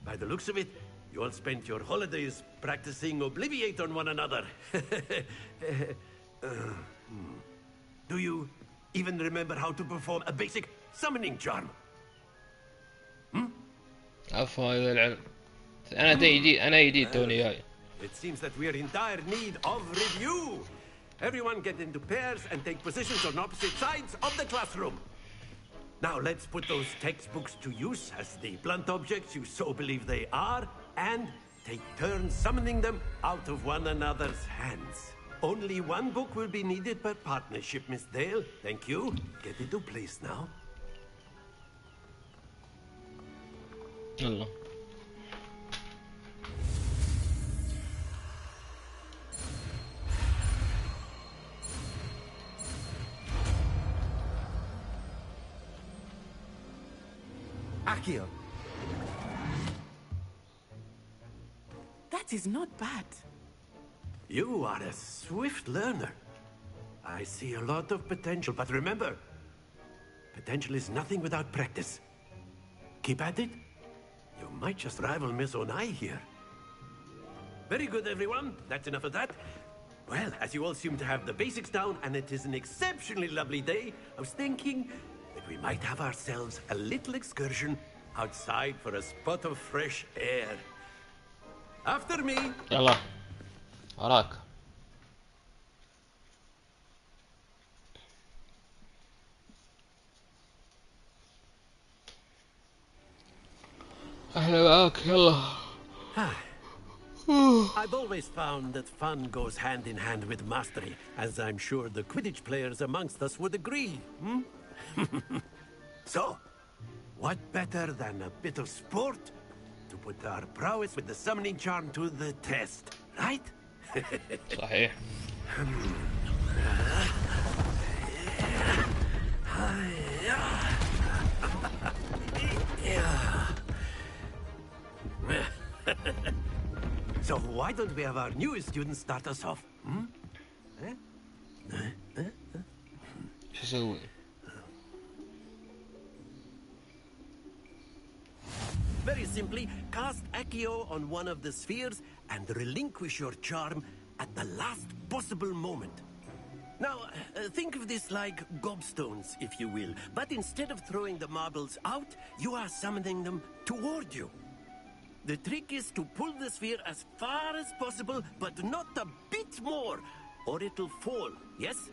By the looks of it, you all spent your holidays practicing Obliviate on one another. Do you even remember how to perform a basic summoning charm? عفوا هذا العلم. أنا جديد توني جاي. It seems that we are in dire need of review. Everyone get into pairs and take positions on opposite sides of the classroom. Now let's put those textbooks to use as the blunt objects you so believe they are, and take turns summoning them out of one another's hands. Only one book will be needed per partnership, Miss Dale. Thank you. Get into place now. يلا. Accio. That is not bad. You are a swift learner. I see a lot of potential, but remember, potential is nothing without practice. Keep at it. You might just rival Miss Onai here. Very good, everyone. That's enough of that. Well, as you all seem to have the basics down, and it is an exceptionally lovely day, I was thinking that we might have ourselves a little excursion outside for a spot of fresh air. After me. يلا. وراك. أهلا معاك يلا. I've always found that fun goes hand in hand with mastery, as I'm sure the Quidditch players amongst us would agree, hmm? So, what better than a bit of sport to put our prowess with the summoning charm to the test, right? صحيح. So why don't we have our newest student start us off? Hmm? شو اسوي؟ Very simply, cast Accio on one of the spheres and relinquish your charm at the last possible moment. Now, think of this like gobstones, if you will, but instead of throwing the marbles out, you are summoning them toward you. The trick is to pull the sphere as far as possible, but not a bit more, or it'll fall, yes?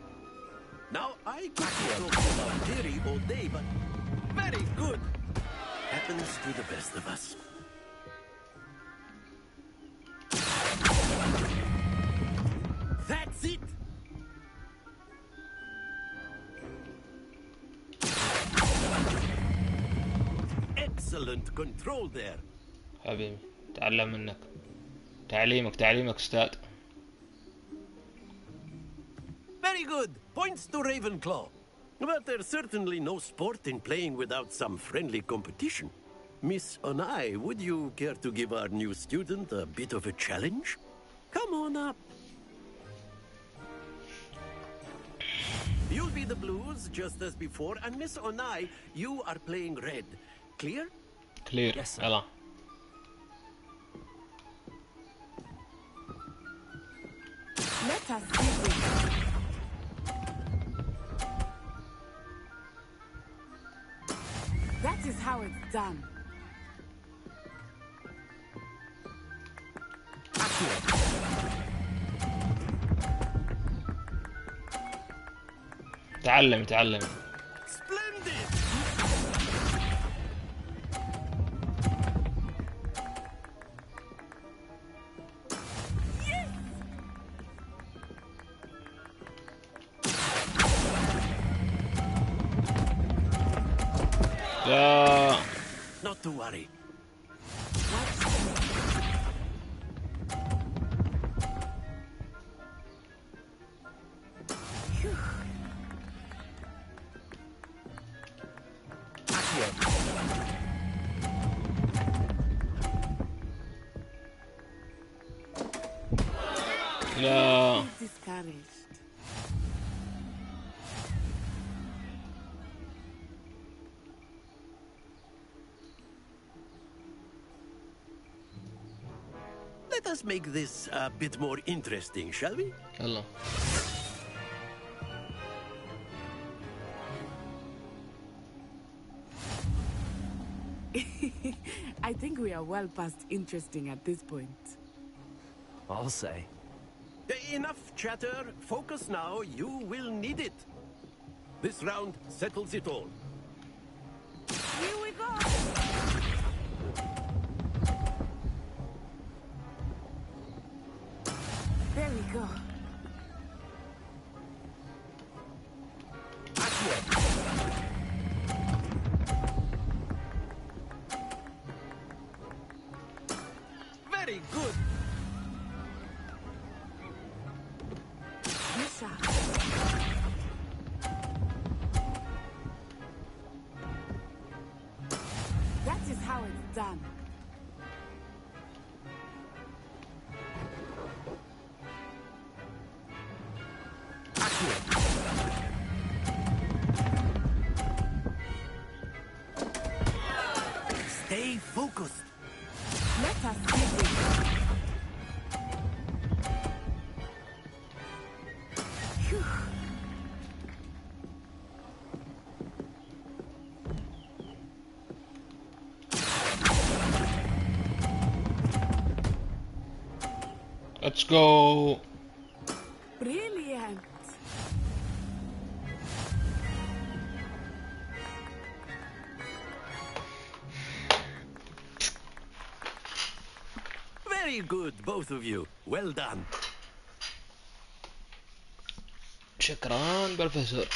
Now, I could be talking about theory all day, but very good. Happens to the best of us. That's it! Excellent control there. حبيبي تعلم منك. تعليمك استاذ. Very good. Points to Ravenclaw. But there's certainly no sport in playing without some friendly competition. Miss Onai, would you care to give our new student a bit of a challenge? Come on up. You'll be the blues, just as before, and Miss Onai, you are playing red. Clear? Clear. Yes, sir. يلا. Let us see this. That is how it's done. تعلم. Splendid! لا. Not to worry. لا. Discouraged. Let us make this a bit more interesting, shall we? يلا. I think we are well past interesting at this point. I'll say. Enough chatter. Focus now. You will need it. This round settles it all. Here we go. There we go. Very good. Yes, sir. That is how it's done. Stay focused. Let us see this. Phew. Let's go. Brilliant. Very good, both of you. Well done. شكرا بروفيسور.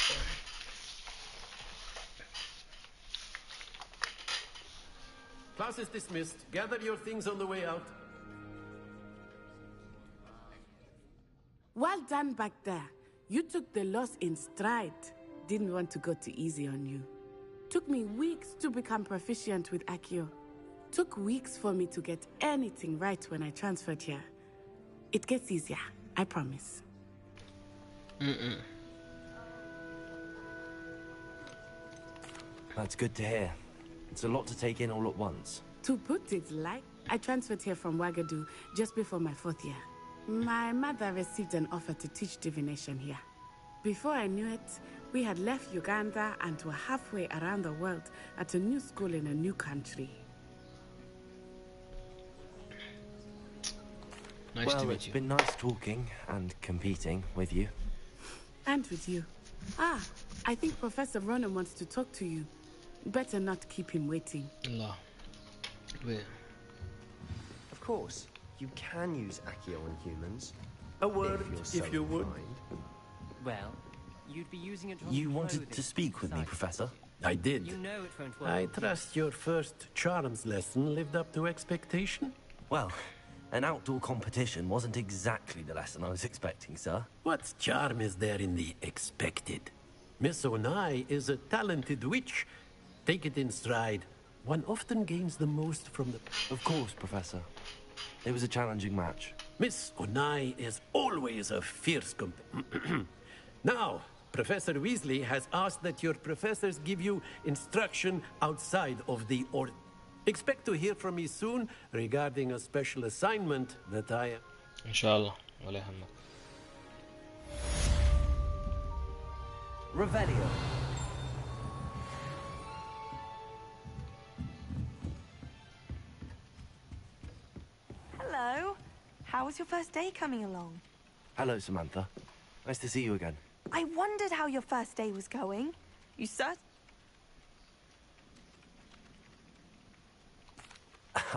Class is dismissed. Gather your things on the way out. Well done back there. You took the loss in stride. Didn't want to go too easy on you. Took me weeks to become proficient with Accio. Took weeks for me to get anything right when I transferred here. It gets easier, I promise. That's good to hear. It's a lot to take in all at once. To put it light, I transferred here from Wagadu just before my 4th year. My mother received an offer to teach divination here. Before I knew it, we had left Uganda and were halfway around the world at a new school in a new country. Nice to meet you. It's been nice talking and competing with you. And with you. Ah, I think Professor Ronan wants to talk to you. Better not keep him waiting. Allah. Of course, you can use Accio on humans. A word, if you would. Well, you'd be using it. You wanted to speak with me, Professor? I did. You know it won't work. I trust your first charms lesson lived up to expectation? Well, an outdoor competition wasn't exactly the lesson I was expecting, sir. What charm is there in the expected? Miss Onai is a talented witch. Take it in stride. One often gains the most from the... Of course, Professor. It was a challenging match. Miss Onai is always a fierce Now, Professor Weasley has asked that your professors give you instruction outside of the order. Expect to hear from me soon regarding a special assignment that I am... إن شاء الله ولا يهمك. Revelio. Hello. How was your first day coming along? Hello, Samantha. Nice to see you again. I wondered how your first day was going. You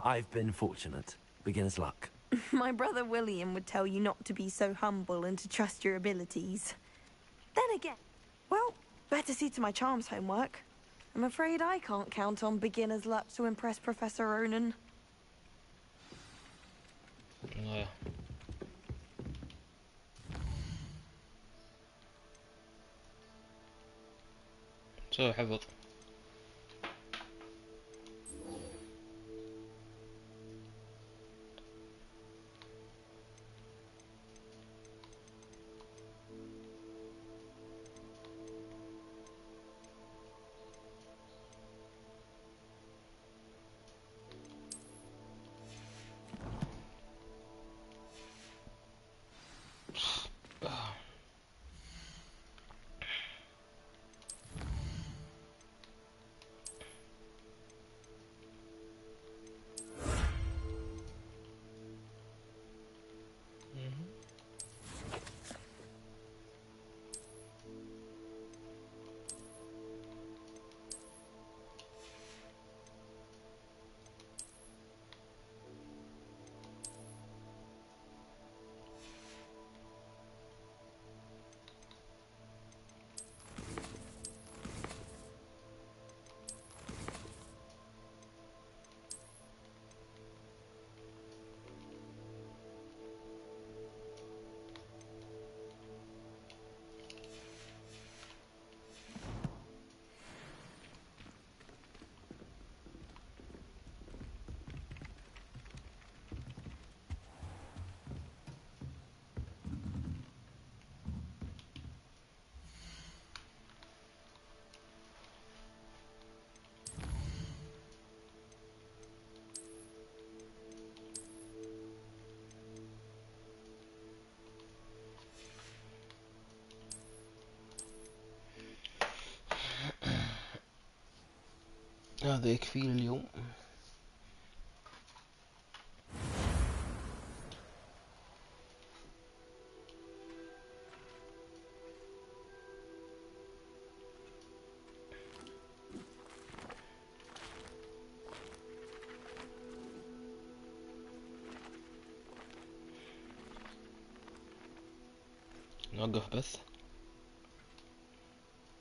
I've been fortunate. Beginner's luck. My brother William would tell you not to be so humble and to trust your abilities. Then again, well, better see to my charms homework. I'm afraid I can't count on beginner's luck to impress Professor Ronan. Yeah. سوي حفظ. هذا يكفي اليوم. نوقف بث.